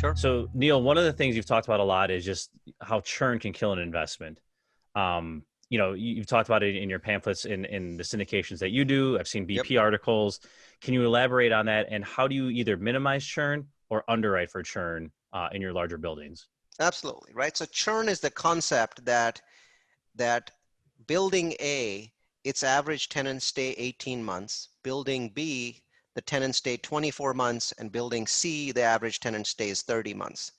Sure. So Neil, one of the things you've talked about a lot is just how churn can kill an investment. You've talked about it in your pamphlets in the syndications that you do. I've seen Yep. BP articles. Can you elaborate on that? And how do you either minimize churn or underwrite for churn in your larger buildings? Absolutely. Right. So churn is the concept that building A, its average tenants stay 18 months. Building B, the tenants stay 24 months, and building C, the average tenant stays 30 months.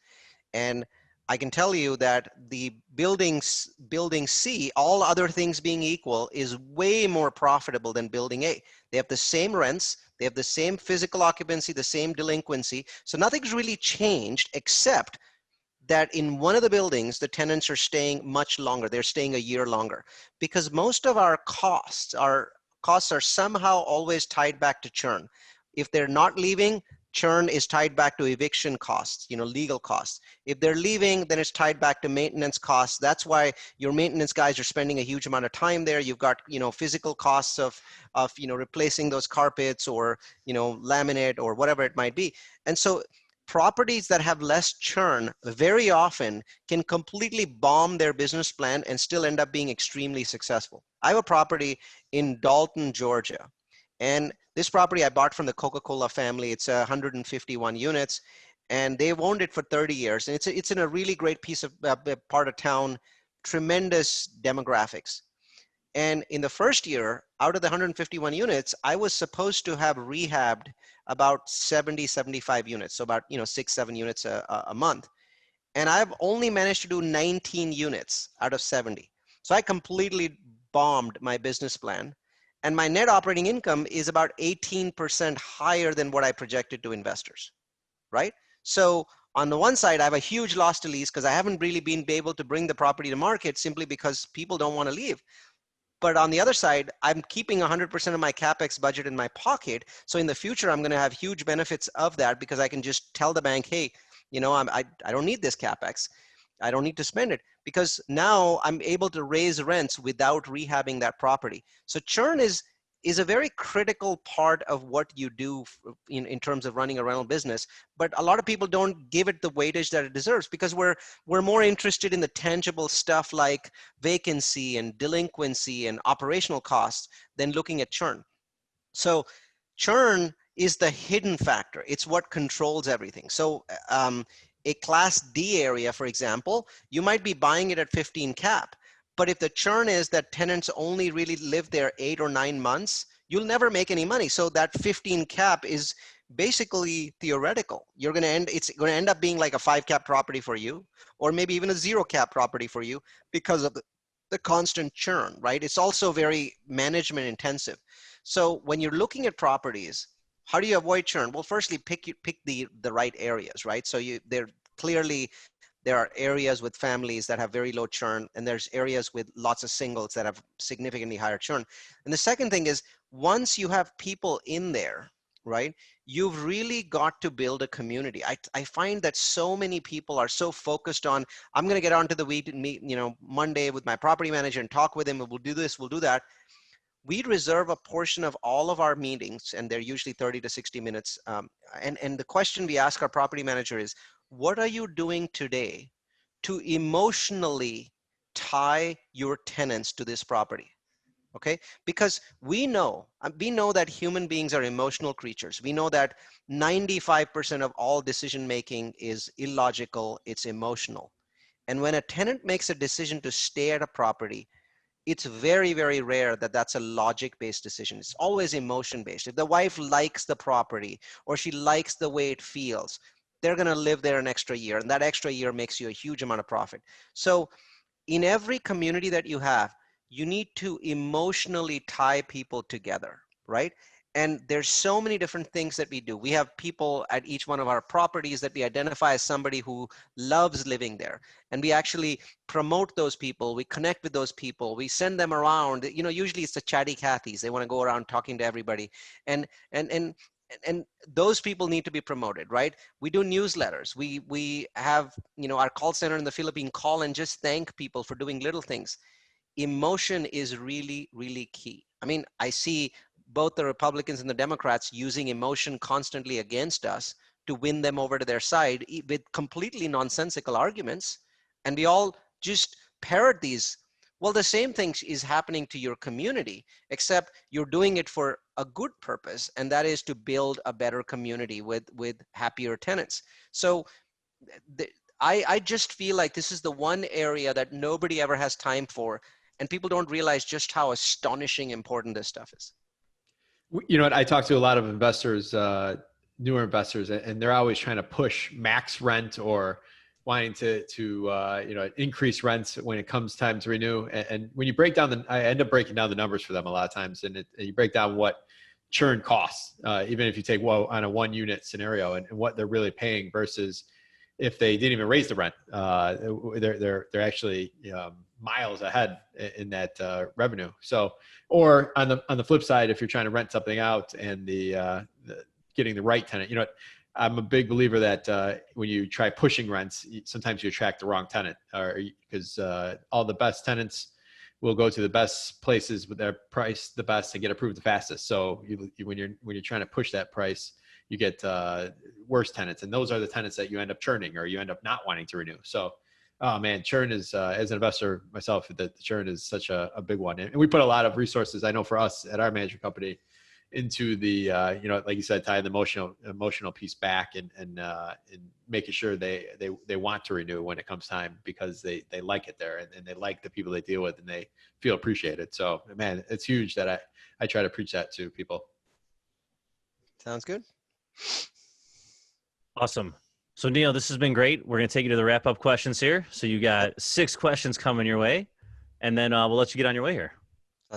And I can tell you that the building C, all other things being equal, is way more profitable than building A. They have the same rents, they have the same physical occupancy, the same delinquency. So nothing's really changed except that in one of the buildings, the tenants are staying much longer. They're staying a year longer because most of our costs are somehow always tied back to churn. If they're not leaving, churn is tied back to eviction costs, legal costs. If they're leaving, then it's tied back to maintenance costs. That's why your maintenance guys are spending a huge amount of time there. You've got, physical costs of replacing those carpets or, laminate or whatever it might be. And so properties that have less churn very often can completely bomb their business plan and still end up being extremely successful. I have a property in Dalton, Georgia, and this property I bought from the Coca-Cola family. It's 151 units, and they've owned it for 30 years. And it's in a really great piece of part of town, tremendous demographics. And in the first year, out of the 151 units, I was supposed to have rehabbed about 70, 75 units. So about, 6, 7 units a month. And I've only managed to do 19 units out of 70. So I completely bombed my business plan. And my net operating income is about 18% higher than what I projected to investors, right? So on the one side, I have a huge loss to lease because I haven't really been able to bring the property to market simply because people don't want to leave. But on the other side, I'm keeping 100% of my CapEx budget in my pocket. So in the future, I'm going to have huge benefits of that because I can just tell the bank, hey, I don't need this CapEx. I don't need to spend it because now I'm able to raise rents without rehabbing that property. So churn is a very critical part of what you do in terms of running a rental business. But a lot of people don't give it the weightage that it deserves because we're more interested in the tangible stuff like vacancy and delinquency and operational costs than looking at churn. So churn is the hidden factor. It's what controls everything. So a Class D area, for example, you might be buying it at 15 cap. But if the churn is that tenants only really live there 8 or 9 months, you'll never make any money. So that 15 cap is basically theoretical. It's going to end up being like a 5 cap property for you, or maybe even a 0 cap property for you because of the constant churn, right? It's also very management intensive. So when you're looking at properties, how do you avoid churn? Well, firstly, pick the right areas, right? So there are areas with families that have very low churn, and there's areas with lots of singles that have significantly higher churn. And the second thing is, once you have people in there, right, you've really got to build a community. I find that so many people are so focused on, I'm going to get onto the week and meet, Monday with my property manager and talk with him, and we'll do this, we'll do that. We reserve a portion of all of our meetings, and they're usually 30 to 60 minutes. And the question we ask our property manager is, what are you doing today to emotionally tie your tenants to this property? Okay, because we know that human beings are emotional creatures. We know that 95% of all decision making is illogical, it's emotional. And when a tenant makes a decision to stay at a property, it's very, very rare that that's a logic-based decision. It's always emotion-based. If the wife likes the property or she likes the way it feels, they're going to live there an extra year, and that extra year makes you a huge amount of profit. So in every community that you have, you need to emotionally tie people together, right? And there's so many different things that we do. We have people at each one of our properties that we identify as somebody who loves living there. And we actually promote those people. We connect with those people. We send them around. Usually it's the chatty Cathys. They want to go around talking to everybody. And those people need to be promoted, right? We do newsletters. We have, our call center in the Philippines call and just thank people for doing little things. Emotion is really, really key. I mean, I see both the Republicans and the Democrats using emotion constantly against us, to win them over to their side with completely nonsensical arguments. And we all just parrot these. Well, the same thing is happening to your community, except you're doing it for a good purpose, and that is to build a better community with happier tenants. So I just feel like this is the one area that nobody ever has time for, and people don't realize just how astonishing important this stuff is. You know what? I talk to a lot of investors, newer investors, and they're always trying to push max rent or wanting to you know, increase rents when it comes time to renew. And when you break down I end up breaking down the numbers for them a lot of times, and you break down what churn costs, even if you take on a 1 unit scenario, and what they're really paying versus if they didn't even raise the rent. They're actually miles ahead in that revenue. So, or on the flip side, if you're trying to rent something out and getting the right tenant, you know, I'm a big believer that when you try pushing rents, sometimes you attract the wrong tenant, because all the best tenants will go to the best places with their price the best and get approved the fastest. So when you're trying to push that price, you get worse tenants, and those are the tenants that you end up churning or you end up not wanting to renew. So, oh man, churn is as an investor myself, the churn is such a big one, and we put a lot of resources, I know, for us at our management company, into the you know, like you said, tie the emotional piece back, and making sure they want to renew when it comes time, because they like it there, and they like the people they deal with, and they feel appreciated. So man, it's huge that I try to preach that to people. Sounds good. Awesome. So Neil, this has been great. We're going to take you to the wrap-up questions here. So you got 6 questions coming your way, and then we'll let you get on your way here.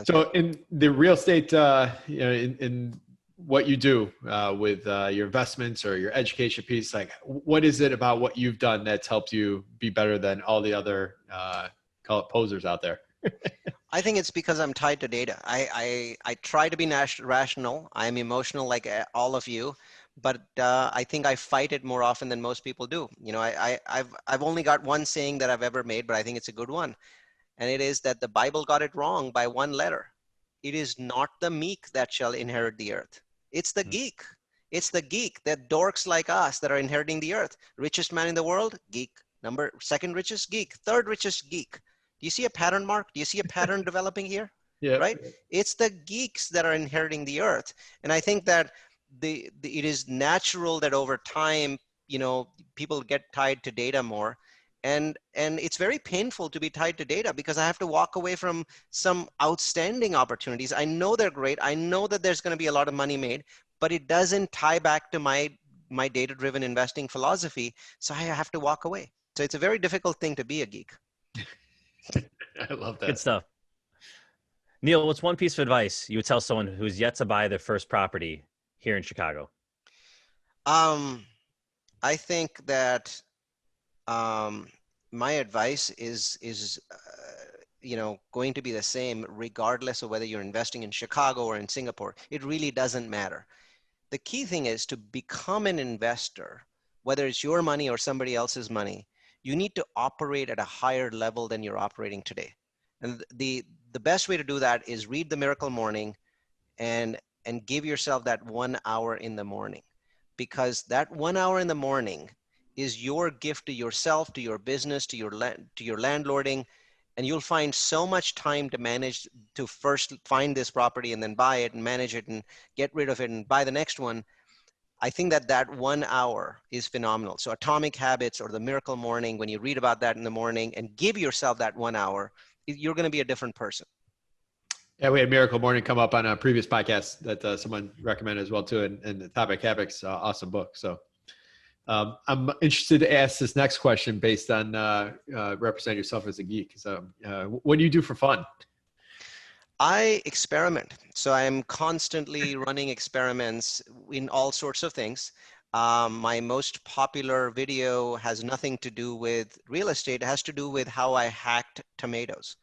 So in the real estate, you know, in what you do with your investments or your education piece, like what is it about what you've done that's helped you be better than all the other, call it posers out there? I think it's because I'm tied to data. I try to be rational. I'm emotional like all of you, but I think I fight it more often than most people do. You know, I've only got one saying that I've ever made, but I think it's a good one. And it is that the Bible got it wrong by one letter. It is not the meek that shall inherit the earth. It's the geek. It's the geek, that dorks like us that are inheriting the earth. Richest man in the world, geek. Second richest, geek. Third richest, geek. Do you see a pattern, Mark? Do you see a pattern developing here? Yeah. Right? It's the geeks that are inheriting the earth. And I think that it is natural that over time, you know, people get tied to data more. And it's very painful to be tied to data, because I have to walk away from some outstanding opportunities. I know they're great. I know that there's going to be a lot of money made, but it doesn't tie back to my data-driven investing philosophy. So I have to walk away. So it's a very difficult thing to be a geek. I love that. Good stuff. Neil, what's one piece of advice you would tell someone who's yet to buy their first property here in Chicago? I think that my advice is you know, going to be the same regardless of whether you're investing in Chicago or in Singapore. It really doesn't matter. The key thing is to become an investor, whether it's your money or somebody else's money. You need to operate at a higher level than you're operating today. And the best way to do that is read the Miracle Morning and give yourself that 1 hour in the morning, because that 1 hour in the morning is your gift to yourself, to your business, to your landlording, and you'll find so much time to manage, to first find this property and then buy it and manage it and get rid of it and buy the next one. I think that 1 hour is phenomenal. So Atomic Habits or the Miracle Morning, when you read about that in the morning and give yourself that 1 hour, you're going to be a different person. Yeah, we had Miracle Morning come up on a previous podcast that someone recommended as well too, and Atomic Habits, awesome book. So I'm interested to ask this next question based on representing yourself as a geek. So what do you do for fun? I experiment. So I'm constantly running experiments in all sorts of things. My most popular video has nothing to do with real estate. It has to do with how I hacked tomatoes.